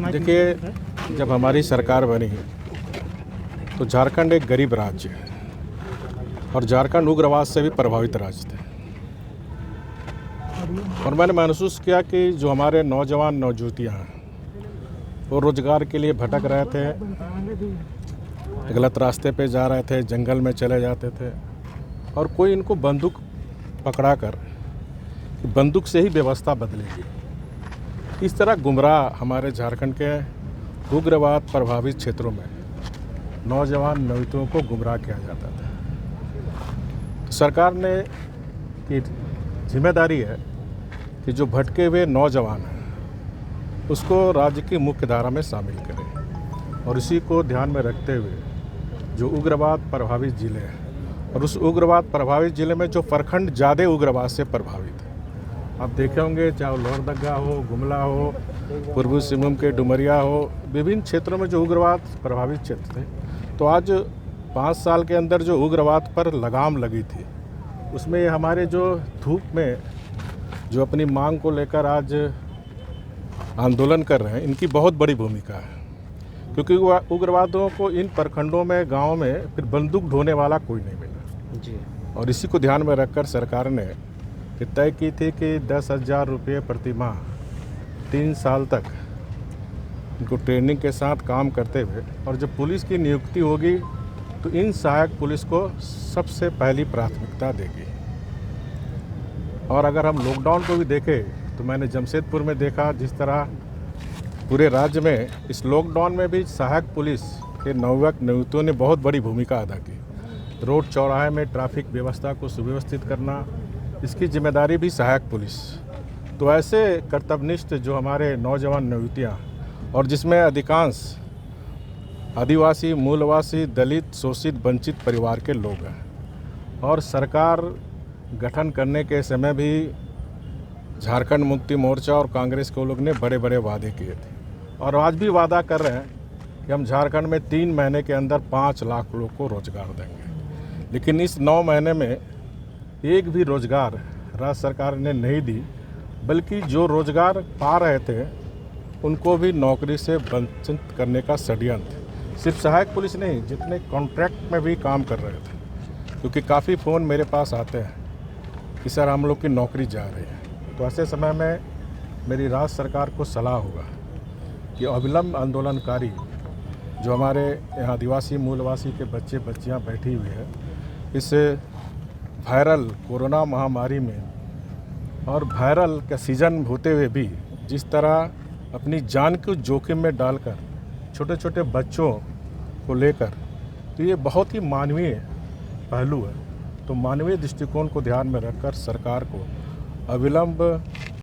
देखिए, जब हमारी सरकार बनी तो झारखंड एक गरीब राज्य है और झारखंड उग्रवाद से भी प्रभावित राज्य थे। और मैंने महसूस किया कि जो हमारे नौजवान नौजुवतियाँ हैं वो रोज़गार के लिए भटक रहे थे, गलत रास्ते पे जा रहे थे, जंगल में चले जाते थे और कोई इनको बंदूक पकड़ा कर बंदूक से ही व्यवस्था बदलेगी, इस तरह गुमराह हमारे झारखंड के उग्रवाद प्रभावित क्षेत्रों में नौजवान नौजुवतियों को गुमराह किया जाता था। तो सरकार ने की जिम्मेदारी है कि जो भटके हुए नौजवान हैं उसको राज्य की मुख्य धारा में शामिल करें और इसी को ध्यान में रखते हुए जो उग्रवाद प्रभावित ज़िले हैं और उस उग्रवाद प्रभावित ज़िले में जो प्रखंड ज़्यादा उग्रवाद से प्रभावित है, आप देखे होंगे, चाहे लोहरदगा हो, गुमला हो, पूर्वी सिंहभूम के डुमरिया हो, विभिन्न क्षेत्रों में जो उग्रवाद प्रभावित क्षेत्र थे, तो आज 5 साल के अंदर जो उग्रवाद पर लगाम लगी थी उसमें हमारे जो धूप में जो अपनी मांग को लेकर आज आंदोलन कर रहे हैं, इनकी बहुत बड़ी भूमिका है, क्योंकि उग्रवादियों को इन प्रखंडों में, गाँव में फिर बंदूक ढोने वाला कोई नहीं मिला जी। और इसी को ध्यान में रखकर सरकार ने तय की थी कि 10,000 रुपये प्रति माह 3 साल तक इनको ट्रेनिंग के साथ काम करते हुए, और जब पुलिस की नियुक्ति होगी तो इन सहायक पुलिस को सबसे पहली प्राथमिकता देगी। और अगर हम लॉकडाउन को भी देखें तो मैंने जमशेदपुर में देखा जिस तरह पूरे राज्य में इस लॉकडाउन में भी सहायक पुलिस के नवयुवक नवयुवतियों ने बहुत बड़ी भूमिका अदा की। रोड चौराहे में ट्रैफिक व्यवस्था को सुव्यवस्थित करना, इसकी जिम्मेदारी भी सहायक पुलिस। तो ऐसे कर्तव्यनिष्ठ जो हमारे नौजवान नौयुवतियाँ और जिसमें अधिकांश आदिवासी, मूलवासी, दलित, शोषित, वंचित परिवार के लोग हैं, और सरकार गठन करने के समय भी झारखंड मुक्ति मोर्चा और कांग्रेस के लोग ने बड़े बड़े वादे किए थे और आज भी वादा कर रहे हैं कि हम झारखंड में 3 महीने के अंदर 5 लाख लोग को रोजगार देंगे। लेकिन इस 9 महीने में एक भी रोजगार राज्य सरकार ने नहीं दी, बल्कि जो रोजगार पा रहे थे उनको भी नौकरी से वंचित करने का षड्यंत्र। सिर्फ सहायक पुलिस नहीं, जितने कॉन्ट्रैक्ट में भी काम कर रहे थे, क्योंकि काफ़ी फ़ोन मेरे पास आते हैं कि सर हम लोग की नौकरी जा रही है। तो ऐसे समय में मेरी राज्य सरकार को सलाह होगा कि अविलंब आंदोलनकारी जो हमारे यहाँ आदिवासी मूलवासी के बच्चे बच्चियाँ बैठी हुई है, इस वायरल कोरोना महामारी में और वायरल का सीज़न होते हुए भी जिस तरह अपनी जान को जोखिम में डालकर छोटे छोटे बच्चों को लेकर, तो ये बहुत ही मानवीय पहलू है। तो मानवीय दृष्टिकोण को ध्यान में रखकर सरकार को अविलंब